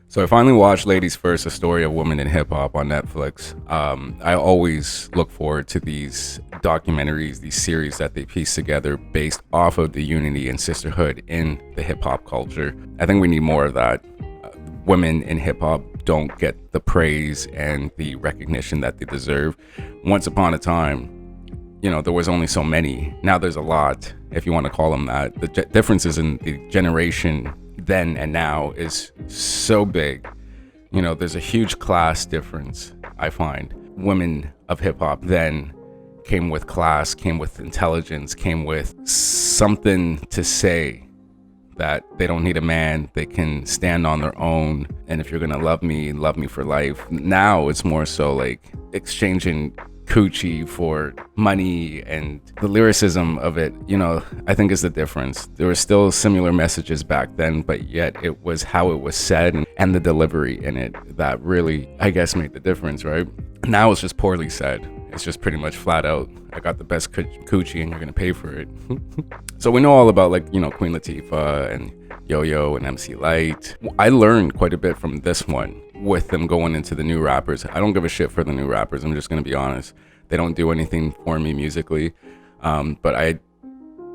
So I finally watched Ladies First, a story of women in hip hop on Netflix. I always look forward to these documentaries, these series that they piece together based off of the unity and sisterhood in the hip hop culture. I think we need more of that. Women in hip hop don't get the praise and the recognition that they deserve. Once upon a time, there was only so many. Now there's a lot, if you want to call them that. The differences in the generation then and now is so big. There's a huge class difference, I find. Women of hip hop then came with class, came with intelligence, came with something to say that they don't need a man, they can stand on their own, and if you're gonna love me for life. Now it's more so like exchanging coochie for money, and the lyricism of it, I think is the difference. There were still similar messages back then, but yet it was how it was said and the delivery in it that really, I guess, made the difference, right? Now it's just poorly said. It's just pretty much flat out, I got the best coochie and you're gonna pay for it. So we know all about Queen Latifah and Yo-Yo and MC Light. I learned quite a bit from this one with them going into the new rappers. I don't give a shit for the new rappers. I'm just going to be honest. They don't do anything for me musically. But I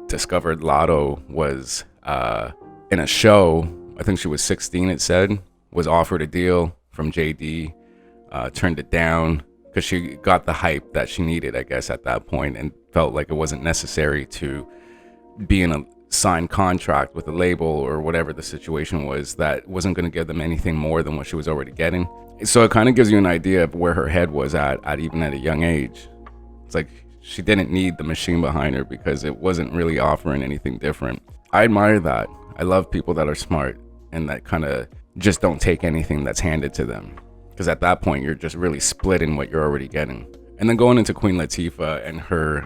discovered Lotto was in a show. I think she was 16, it said, was offered a deal from JD, turned it down because she got the hype that she needed, I guess, at that point, and felt like it wasn't necessary to be in a signed contract with a label or whatever the situation was that wasn't going to give them anything more than what she was already getting. So it kind of gives you an idea of where her head was at even at a young age. It's like she didn't need the machine behind her because it wasn't really offering anything different. I admire that. I love people that are smart and that kind of just don't take anything that's handed to them, because at that point you're just really splitting what you're already getting. And then going into Queen Latifah and her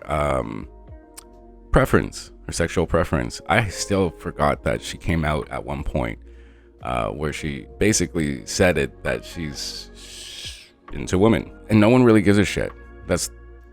her sexual preference. I still forgot that she came out at one point where she basically said it that she's into women, and no one really gives a shit. That's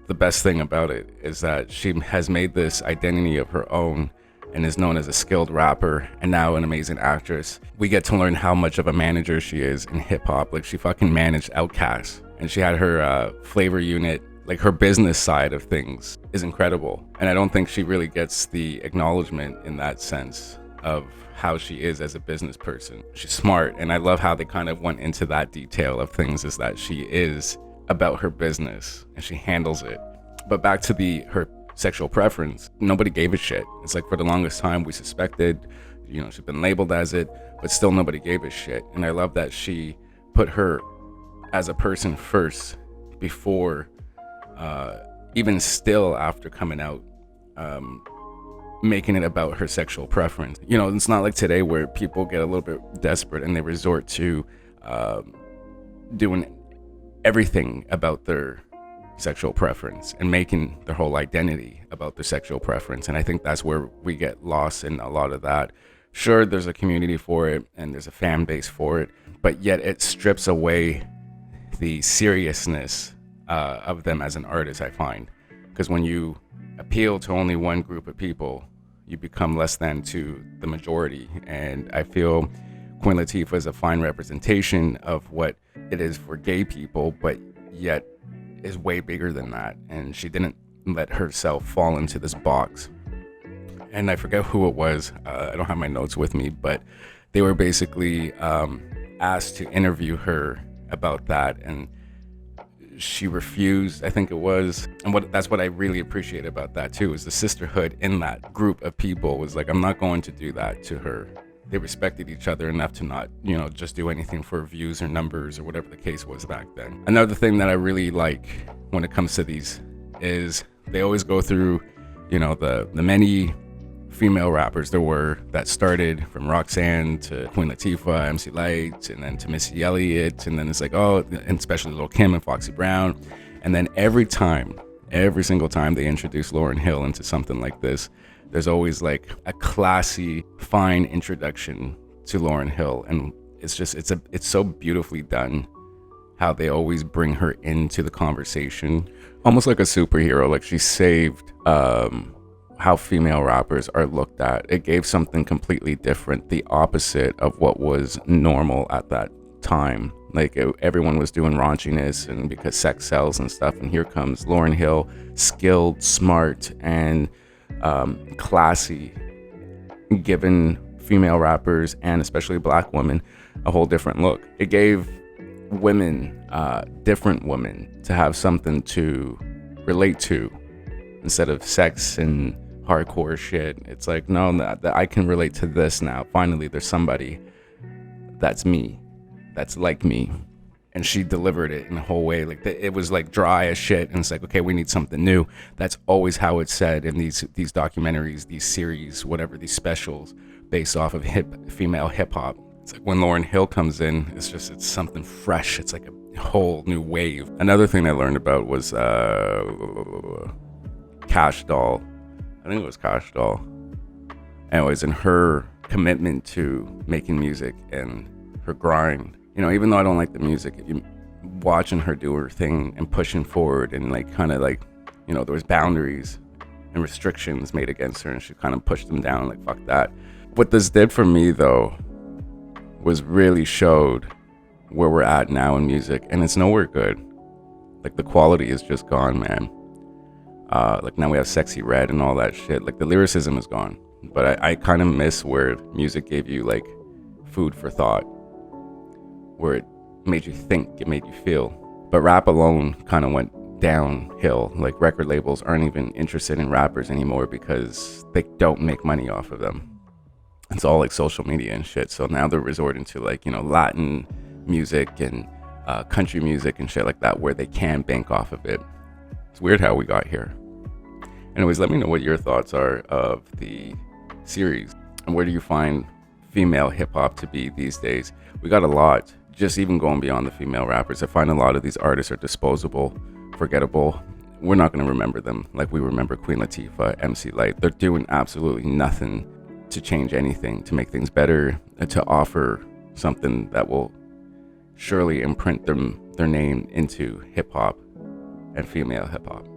the best thing about it, is that she has made this identity of her own and is known as a skilled rapper and now an amazing actress. We get to learn how much of a manager she is in hip hop. Like, she fucking managed Outkast, and she had her flavor unit. Like, her business side of things is incredible. And I don't think she really gets the acknowledgement in that sense of how she is as a business person. She's smart, and I love how they kind of went into that detail of things, is that she is about her business and she handles it. But back to her sexual preference, nobody gave a shit. It's like, for the longest time we suspected, she's been labeled as it, but still nobody gave a shit. And I love that she put her as a person first before even still after coming out, making it about her sexual preference. It's not like today where people get a little bit desperate and they resort to doing everything about their sexual preference and making their whole identity about their sexual preference. And I think that's where we get lost in a lot of that. Sure, there's a community for it and there's a fan base for it, but yet it strips away the seriousness of them as an artist, I find. Because when you appeal to only one group of people, you become less than to the majority. And I feel Queen Latifah is a fine representation of what it is for gay people, but yet is way bigger than that. And she didn't let herself fall into this box. And I forget who it was. I don't have my notes with me, but they were basically asked to interview her about that, and she refused, I think it was. And that's what I really appreciate about that too, is the sisterhood in that group of people was like, I'm not going to do that to her. They respected each other enough to not, just do anything for views or numbers or whatever the case was back then. Another thing that I really like when it comes to these is they always go through, the many female rappers there were that started, from Roxanne to Queen Latifah, MC Light, and then to Missy Elliott, and then it's like, oh, and especially Lil' Kim and Foxy Brown. And then every single time they introduce Lauryn Hill into something like this, there's always like a classy, fine introduction to Lauryn Hill, and it's so beautifully done how they always bring her into the conversation, almost like a superhero. Like, she saved how female rappers are looked at. It gave something completely different, the opposite of what was normal at that time. Like everyone was doing raunchiness and because sex sells and stuff. And here comes Lauryn Hill, skilled, smart, and classy, giving female rappers and especially black women a whole different look. It gave women, different women, to have something to relate to instead of sex and hardcore shit. It's like, no, that I can relate to this now. Finally, there's somebody that's me, that's like me. And she delivered it in a whole way. Like it was like dry as shit. And it's like, okay, we need something new. That's always how it's said in these documentaries, these series, whatever, these specials based off of female hip hop. It's like when Lauryn Hill comes in, it's something fresh. It's like a whole new wave. Another thing I learned about was Cash Doll. I think it was Cash Doll. Anyways, and her commitment to making music and her grind. You know, even though I don't like the music, watching her do her thing and pushing forward and like kind of like, you know, there was boundaries and restrictions made against her and she kind of pushed them down, like, fuck that. What this did for me though was really showed where we're at now in music, and it's nowhere good. Like the quality is just gone, man. Like now we have Sexy Red and all that shit. Like the lyricism is gone, but I kind of miss where music gave you like food for thought, where it made you think, it made you feel. But rap alone kind of went downhill. Like record labels aren't even interested in rappers anymore because they don't make money off of them. It's all like social media and shit. So now they're resorting to like, you know, Latin music and country music and shit like that, where they can bank off of it. It's weird how we got here. Anyways, let me know what your thoughts are of the series and where do you find female hip hop to be these days? We got a lot. Just even going beyond the female rappers, I find a lot of these artists are disposable, forgettable. We're not going to remember them like we remember Queen Latifah, MC Lyte. They're doing absolutely nothing to change anything, to make things better, and to offer something that will surely imprint their name into hip hop and female hip hop.